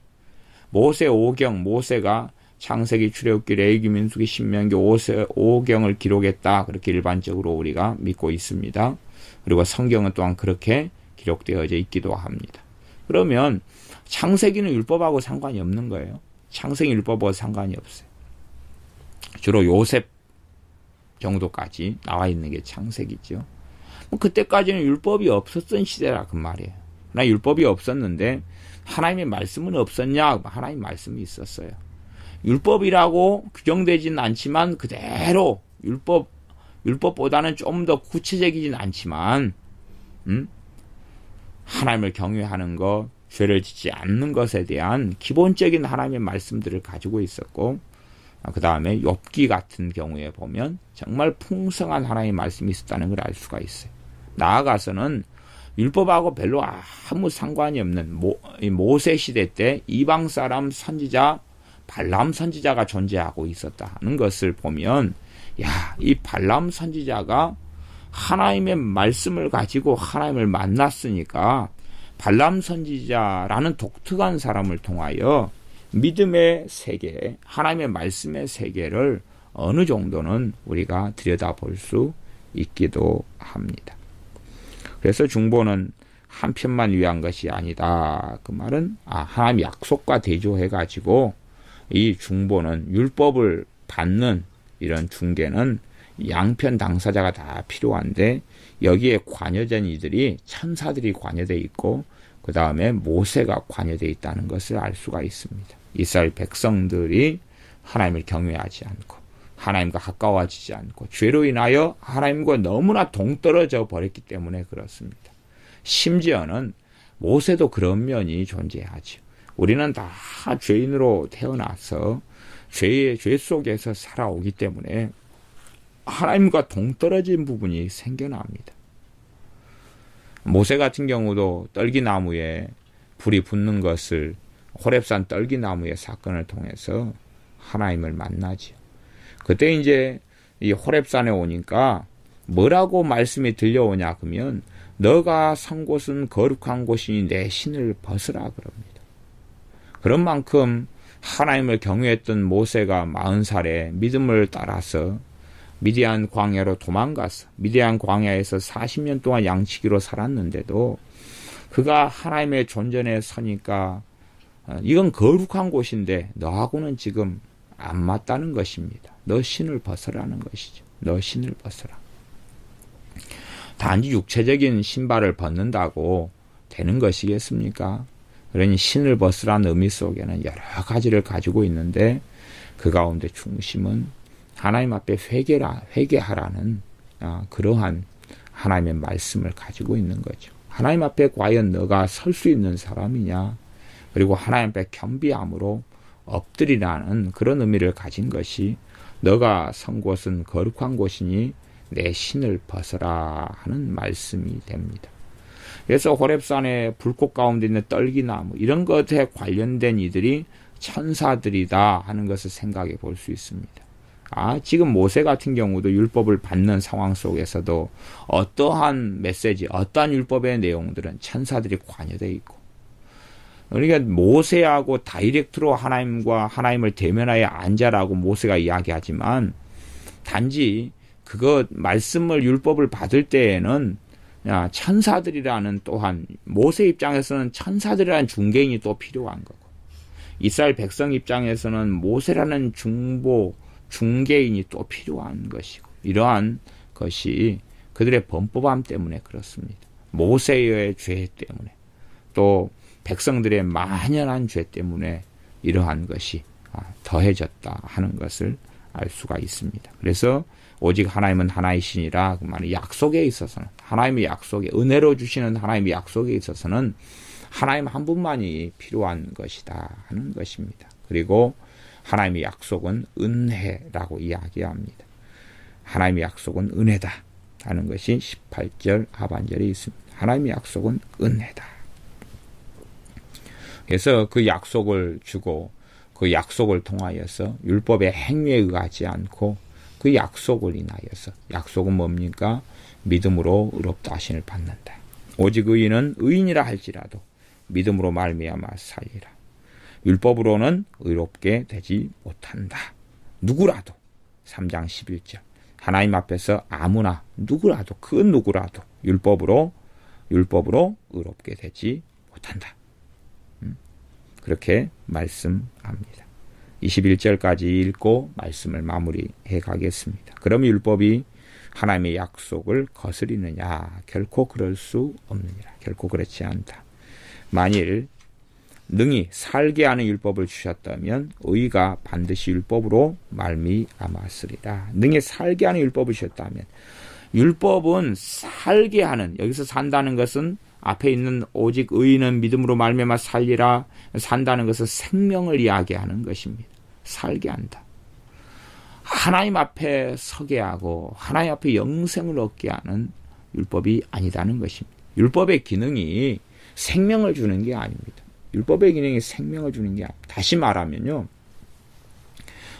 모세 5경, 모세가 창세기, 출애굽기, 레위기, 민수기, 신명기 5경을 기록했다. 그렇게 일반적으로 우리가 믿고 있습니다. 그리고 성경은 또한 그렇게 기록되어져 있기도 합니다. 그러면 창세기는 율법하고 상관이 없는 거예요. 창세기 율법하고 상관이 없어요. 주로 요셉 정도까지 나와 있는 게 창세기죠. 그때까지는 율법이 없었던 시대라 그 말이에요. 그러나 율법이 없었는데 하나님의 말씀은 없었냐? 하나님의 말씀이 있었어요. 율법이라고 규정되지는 않지만 그대로 율법보다는 좀 더 구체적이진 않지만 하나님을 경외하는 것, 죄를 짓지 않는 것에 대한 기본적인 하나님의 말씀들을 가지고 있었고, 그 다음에 욥기 같은 경우에 보면 정말 풍성한 하나님의 말씀이 있었다는 걸 알 수가 있어요. 나아가서는 율법하고 별로 아무 상관이 없는 모세 시대 때 이방 사람 선지자 발람 선지자가 존재하고 있었다 하는 것을 보면, 이 발람 선지자가 하나님의 말씀을 가지고 하나님을 만났으니까 발람 선지자라는 독특한 사람을 통하여 믿음의 세계, 하나님의 말씀의 세계를 어느 정도는 우리가 들여다볼 수 있기도 합니다. 그래서 중보는 한편만 위한 것이 아니다. 그 말은 하나님 약속과 대조해가지고 이 중보는 율법을 받는 이런 중개는 양편 당사자가 다 필요한데, 여기에 관여된 이들이 천사들이 관여되어 있고 그 다음에 모세가 관여되어 있다는 것을 알 수가 있습니다. 이스라엘 백성들이 하나님을 경외하지 않고 하나님과 가까워지지 않고 죄로 인하여 하나님과 너무나 동떨어져 버렸기 때문에 그렇습니다. 심지어는 모세도 그런 면이 존재하죠. 우리는 다 죄인으로 태어나서 죄 속에서 살아오기 때문에 하나님과 동떨어진 부분이 생겨납니다. 모세 같은 경우도 떨기나무에 불이 붙는 것을 호렙산 떨기나무의 사건을 통해서 하나님을 만나죠. 그때 이제 이 호렙산에 오니까 뭐라고 말씀이 들려오냐 그러면, 너가 선 곳은 거룩한 곳이니 내 신을 벗으라 그럽니다. 그런 만큼 하나님을 경외했던 모세가 40살에 믿음을 따라서 미디안 광야로 도망가서 미디안 광야에서 40년 동안 양치기로 살았는데도 그가 하나님의 존전에 서니까 이건 거룩한 곳인데 너하고는 지금 안 맞다는 것입니다. 너 신을 벗으라는 것이죠. 너 신을 벗으라. 단지 육체적인 신발을 벗는다고 되는 것이겠습니까? 그러니 신을 벗으라는 의미 속에는 여러 가지를 가지고 있는데, 그 가운데 중심은 하나님 앞에 회개하라는 그러한 하나님의 말씀을 가지고 있는 거죠. 하나님 앞에 과연 너가 설 수 있는 사람이냐, 그리고 하나님 앞에 겸비함으로 엎드리라는 그런 의미를 가진 것이, 너가 선 곳은 거룩한 곳이니 내 신을 벗어라 하는 말씀이 됩니다. 그래서 호렙산에 불꽃 가운데 있는 떨기나무 이런 것에 관련된 이들이 천사들이다 하는 것을 생각해 볼 수 있습니다. 지금 모세 같은 경우도 율법을 받는 상황 속에서도 어떠한 메시지, 어떠한 율법의 내용들은 천사들이 관여되어 있고, 그러니까 모세하고 다이렉트로 하나님을 대면하여 앉아라고 모세가 이야기하지만, 단지 그것 말씀을 율법을 받을 때에는 천사들이라는, 또한 모세 입장에서는 천사들이라는 중개인이 또 필요한 거고, 이스라엘 백성 입장에서는 모세라는 중개인이 또 필요한 것이고, 이러한 것이 그들의 범법함 때문에 그렇습니다. 모세의 죄 때문에, 또 백성들의 만연한 죄 때문에 이러한 것이 더해졌다 하는 것을 알 수가 있습니다. 그래서 오직 하나님은 하나이시니라, 그 말은 약속에 있어서는, 하나님의 약속에, 은혜로 주시는 하나님의 약속에 있어서는 하나님 한 분만이 필요한 것이다 하는 것입니다. 그리고 하나님의 약속은 은혜라고 이야기합니다. 하나님의 약속은 은혜다 하는 것이 18절 하반절에 있습니다. 하나님의 약속은 은혜다. 그래서 그 약속을 주고 그 약속을 통하여서 율법의 행위에 의하지 않고 그 약속을 인하여서, 약속은 뭡니까? 믿음으로 의롭다 하심을 받는다. 오직 의인은 의인이라 할지라도 믿음으로 말미암아 살리라. 율법으로는 의롭게 되지 못한다. 누구라도. 3장 11절. 하나님 앞에서 아무나, 누구라도, 그 누구라도 율법으로 의롭게 되지 못한다. 그렇게 말씀합니다. 21절까지 읽고 말씀을 마무리해 가겠습니다. 그럼 율법이 하나님의 약속을 거스리느냐? 결코 그럴 수 없느니라. 결코 그렇지 않다. 만일 능히 살게 하는 율법을 주셨다면 의가 반드시 율법으로 말미암았으리라. 능히 살게 하는 율법을 주셨다면, 율법은 살게 하는, 여기서 산다는 것은 앞에 있는 오직 의인은 믿음으로 말미암아 살리라, 산다는 것은 생명을 이야기하는 것입니다. 살게 한다. 하나님 앞에 서게 하고 하나님 앞에 영생을 얻게 하는 율법이 아니다는 것입니다. 율법의 기능이 생명을 주는 게 아닙니다. 율법의 기능이 생명을 주는 게 아닙니다. 다시 말하면요,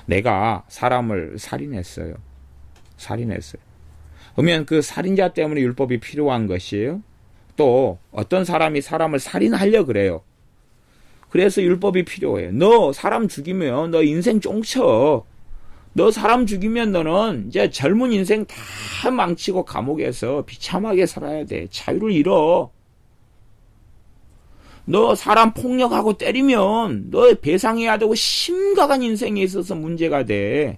내가 사람을 살인했어요. 그러면 그 살인자 때문에 율법이 필요한 것이에요. 또 어떤 사람이 사람을 살인하려 그래요. 그래서 율법이 필요해요. 너 사람 죽이면 너 인생 쫑쳐. 너 사람 죽이면 너는 이제 젊은 인생 다 망치고 감옥에서 비참하게 살아야 돼. 자유를 잃어. 너 사람 폭력하고 때리면 너 배상해야 되고 심각한 인생에 있어서 문제가 돼.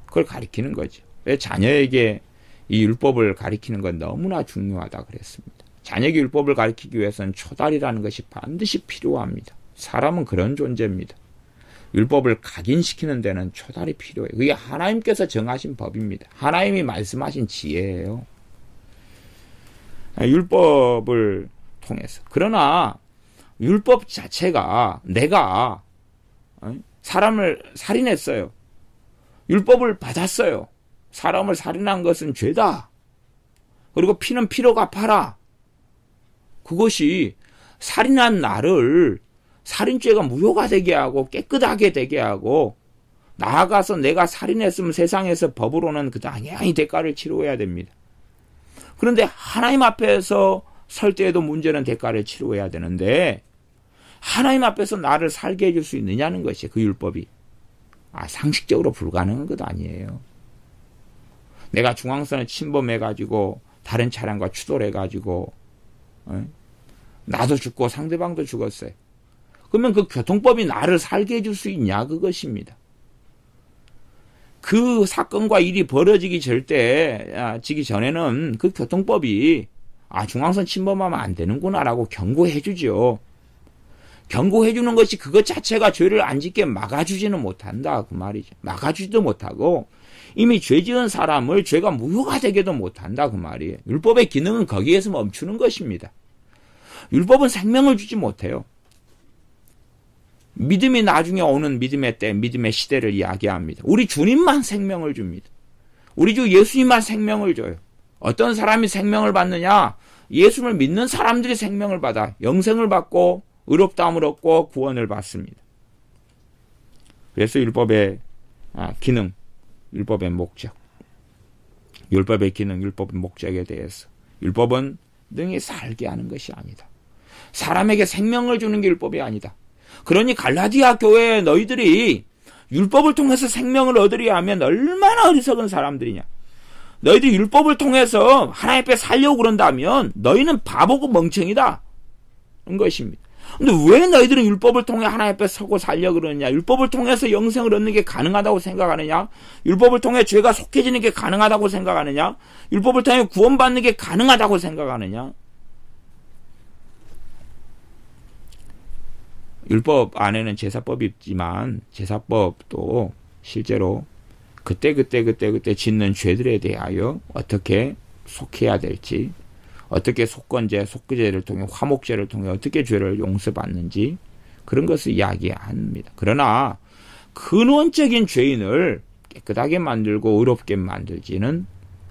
그걸 가리키는 거죠. 왜 자녀에게 이 율법을 가리키는 건 너무나 중요하다 그랬습니다. 자녀에게 율법을 가리키기 위해서는 초달이라는 것이 반드시 필요합니다. 사람은 그런 존재입니다. 율법을 각인시키는 데는 초달이 필요해요. 그게 하나님께서 정하신 법입니다. 하나님이 말씀하신 지혜예요. 율법을 통해서. 그러나 율법 자체가, 내가 사람을 살인했어요. 율법을 받았어요. 사람을 살인한 것은 죄다. 그리고 피는 피로 갚아라. 그것이 살인한 나를 살인죄가 무효가 되게 하고 깨끗하게 되게 하고, 나아가서 내가 살인했으면 세상에서 법으로는 그 당연히 대가를 치러야 됩니다. 그런데 하나님 앞에서 설 때에도 문제는 대가를 치러야 되는데, 하나님 앞에서 나를 살게 해줄 수 있느냐는 것이 그 율법이. 상식적으로 불가능한 것 아니에요. 내가 중앙선을 침범해가지고 다른 차량과 추돌해가지고 나도 죽고 상대방도 죽었어요. 그러면 그 교통법이 나를 살게 해줄 수 있냐, 그것입니다. 그 사건과 일이 벌어지기 전에는 그 교통법이 중앙선 침범하면 안 되는구나라고 경고해 주죠. 경고해 주는 것이 그것 자체가 죄를 안 짓게 막아주지는 못한다, 그 말이죠. 막아주지도 못하고 이미 죄 지은 사람을 죄가 무효가 되게도 못한다, 그 말이에요. 율법의 기능은 거기에서 멈추는 것입니다. 율법은 생명을 주지 못해요. 믿음이 나중에 오는 믿음의 때, 믿음의 시대를 이야기합니다. 우리 주님만 생명을 줍니다. 우리 주 예수님만 생명을 줘요. 어떤 사람이 생명을 받느냐? 예수를 믿는 사람들이 생명을 받아 영생을 받고 의롭다함을 얻고 구원을 받습니다. 그래서 율법의 기능, 율법의 목적, 율법의 기능, 율법의 목적에 대해서 율법은 능히 살게 하는 것이 아니다. 사람에게 생명을 주는 게 율법이 아니다. 그러니 갈라디아 교회에 너희들이 율법을 통해서 생명을 얻으려 하면 얼마나 어리석은 사람들이냐. 너희들이 율법을 통해서 하나님 앞에 살려고 그런다면 너희는 바보고 멍청이다. 그런 것입니다. 근데 왜 너희들은 율법을 통해 하나님 앞에 서고 살려고 그러느냐. 율법을 통해서 영생을 얻는 게 가능하다고 생각하느냐. 율법을 통해 죄가 속해지는 게 가능하다고 생각하느냐. 율법을 통해 구원받는 게 가능하다고 생각하느냐. 율법 안에는 제사법이 있지만 제사법도 실제로 그때 짓는 죄들에 대하여 어떻게 속해야 될지, 어떻게 속건제, 속죄제를 통해 화목제를 통해 어떻게 죄를 용서받는지 그런 것을 이야기합니다. 그러나 근원적인 죄인을 깨끗하게 만들고 의롭게 만들지는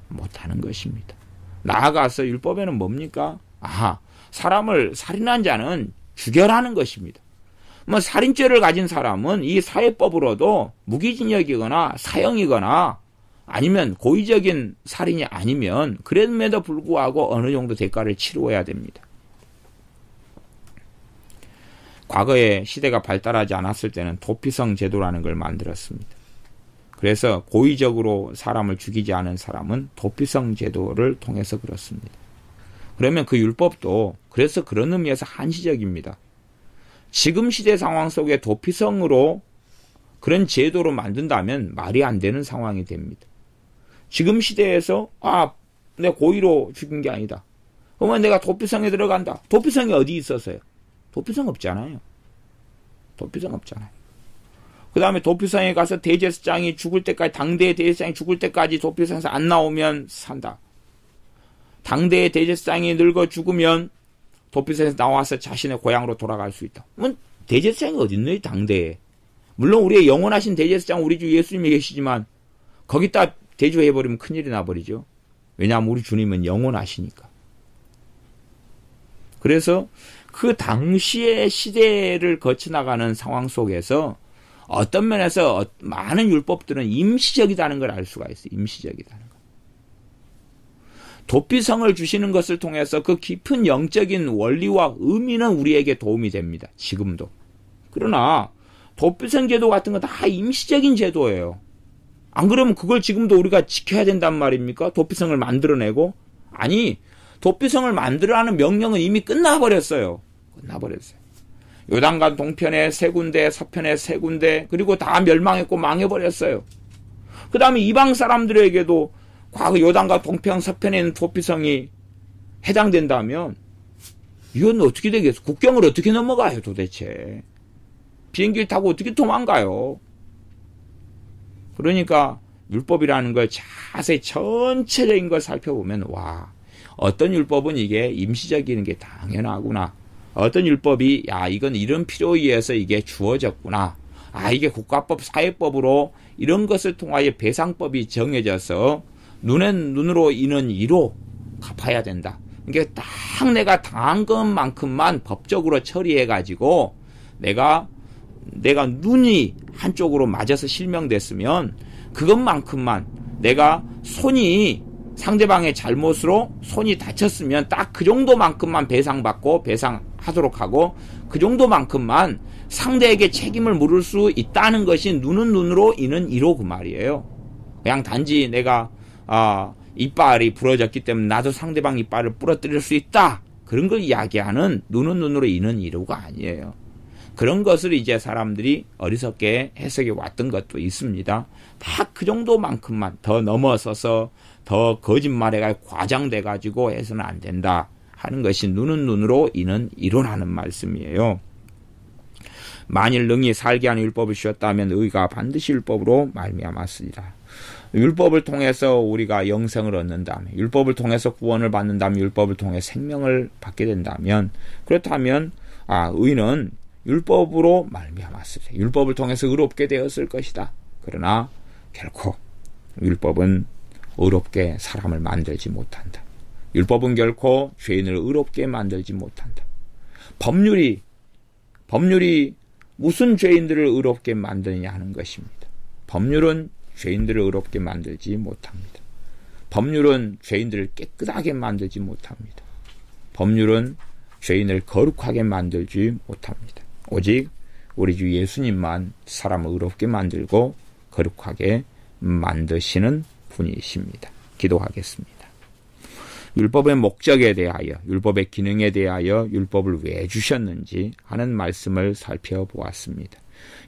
못하는 것입니다. 나아가서 율법에는 뭡니까? 사람을 살인한 자는 죽여라는 것입니다. 살인죄를 가진 사람은 이 사회법으로도 무기징역이거나 사형이거나 아니면 고의적인 살인이 아니면 그럼에도 불구하고 어느 정도 대가를 치루어야 됩니다. 과거에 시대가 발달하지 않았을 때는 도피성 제도라는 걸 만들었습니다. 그래서 고의적으로 사람을 죽이지 않은 사람은 도피성 제도를 통해서 그렇습니다. 그러면 그 율법도 그래서 그런 의미에서 한시적입니다. 지금 시대 상황 속에 도피성으로 그런 제도로 만든다면 말이 안 되는 상황이 됩니다. 지금 시대에서 내가 고의로 죽인 게 아니다. 그러면 내가 도피성에 들어간다. 도피성이 어디 있었어요? 도피성 없잖아요. 도피성 없잖아요. 그 다음에 도피성에 가서 대제사장이 죽을 때까지, 당대의 대제사장이 죽을 때까지 도피성에서 안 나오면 산다. 당대의 대제사장이 늙어 죽으면 도피성에서 나와서 자신의 고향으로 돌아갈 수 있다. 대제사장이 어딨노? 당대에. 물론 우리의 영원하신 대제사장 우리 주 예수님이 계시지만 거기다 대조해버리면 큰일이 나버리죠. 왜냐하면 우리 주님은 영원하시니까. 그래서 그 당시의 시대를 거쳐나가는 상황 속에서 어떤 면에서 많은 율법들은 임시적이다는 걸 알 수가 있어요. 임시적이다는 걸. 도피성을 주시는 것을 통해서 그 깊은 영적인 원리와 의미는 우리에게 도움이 됩니다. 지금도. 그러나 도피성 제도 같은 건 다 임시적인 제도예요. 안 그러면 그걸 지금도 우리가 지켜야 된단 말입니까? 도피성을 만들어내고? 아니, 도피성을 만들어라는 명령은 이미 끝나버렸어요. 끝나버렸어요. 요단강 동편에 3군데, 서편에 3군데, 그리고 다 멸망했고 망해버렸어요. 그 다음에 이방 사람들에게도 과거 요단강 동편, 서편에 있는 도피성이 해당된다면 이건 어떻게 되겠어? 국경을 어떻게 넘어가요 도대체? 비행기를 타고 어떻게 도망가요? 그러니까 율법이라는 걸 자세히 전체적인 걸 살펴보면 어떤 율법은 이게 임시적인 게 당연하구나. 어떤 율법이 이건 이런 필요에 의해서 이게 주어졌구나. 이게 국가법, 사회법으로 이런 것을 통하여 배상법이 정해져서 눈으로 이는 이로 갚아야 된다. 이게 딱 내가 당한 것만큼만 법적으로 처리해가지고 내가 눈이 한쪽으로 맞아서 실명됐으면 그것만큼만 내가 손이 상대방의 잘못으로 손이 다쳤으면 딱 그 정도만큼만 배상받고 배상하도록 하고 그 정도만큼만 상대에게 책임을 물을 수 있다는 것이 눈은 눈으로 이는 이로 그 말이에요. 그냥 단지 내가 이빨이 부러졌기 때문에 나도 상대방 이빨을 부러뜨릴 수 있다. 그런 걸 이야기하는 눈은 눈으로 이는 이로가 아니에요. 그런 것을 이제 사람들이 어리석게 해석해 왔던 것도 있습니다. 다 그 정도만큼만 더 넘어서서 더 거짓말에 과장돼가지고 해서는 안 된다 하는 것이 눈은 눈으로 이는 이로라는 말씀이에요. 만일 능히 살게 하는 율법을 주셨다면 의가 반드시 율법으로 말미암았으리라. 율법을 통해서 우리가 영생을 얻는다면, 율법을 통해서 구원을 받는다면, 율법을 통해 생명을 받게 된다면, 그렇다면 의는 율법으로 말미암았으리라. 율법을 통해서 의롭게 되었을 것이다. 그러나 결코 율법은 의롭게 사람을 만들지 못한다. 율법은 결코 죄인을 의롭게 만들지 못한다. 법률이 무슨 죄인들을 의롭게 만드느냐 하는 것입니다. 법률은 죄인들을 의롭게 만들지 못합니다. 법률은 죄인들을 깨끗하게 만들지 못합니다. 법률은 죄인을 거룩하게 만들지 못합니다. 오직 우리 주 예수님만 사람을 의롭게 만들고 거룩하게 만드시는 분이십니다. 기도하겠습니다. 율법의 목적에 대하여, 율법의 기능에 대하여 율법을 왜 주셨는지 하는 말씀을 살펴보았습니다.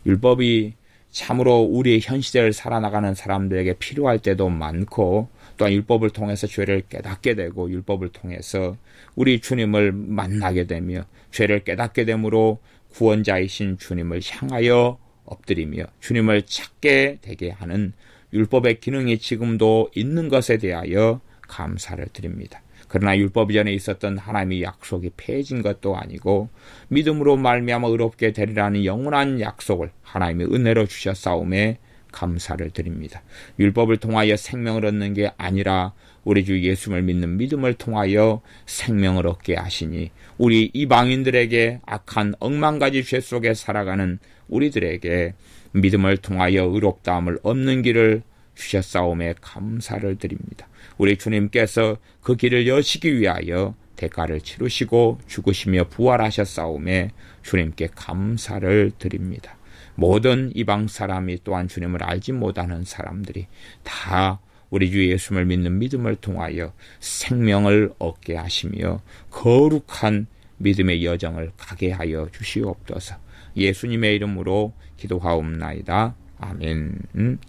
율법이 참으로 우리의 현 시대를 살아나가는 사람들에게 필요할 때도 많고, 또한 율법을 통해서 죄를 깨닫게 되고 율법을 통해서 우리 주님을 만나게 되며 죄를 깨닫게 되므로 구원자이신 주님을 향하여 엎드리며 주님을 찾게 되게 하는 율법의 기능이 지금도 있는 것에 대하여 감사를 드립니다. 그러나 율법 이전에 있었던 하나님의 약속이 폐해진 것도 아니고 믿음으로 말미암아 의롭게 되리라는 영원한 약속을 하나님의 은혜로 주셨사오매 감사를 드립니다. 율법을 통하여 생명을 얻는 게 아니라 우리 주 예수를 믿는 믿음을 통하여 생명을 얻게 하시니 우리 이방인들에게 악한 억만 가지 죄 속에 살아가는 우리들에게 믿음을 통하여 의롭다함을 얻는 길을 주셨사오매 감사를 드립니다. 우리 주님께서 그 길을 여시기 위하여 대가를 치르시고 죽으시며 부활하셨사오매 주님께 감사를 드립니다. 모든 이방 사람이 또한 주님을 알지 못하는 사람들이 다 우리 주 예수를 믿는 믿음을 통하여 생명을 얻게 하시며 거룩한 믿음의 여정을 가게 하여 주시옵소서. 예수님의 이름으로 기도하옵나이다. 아멘.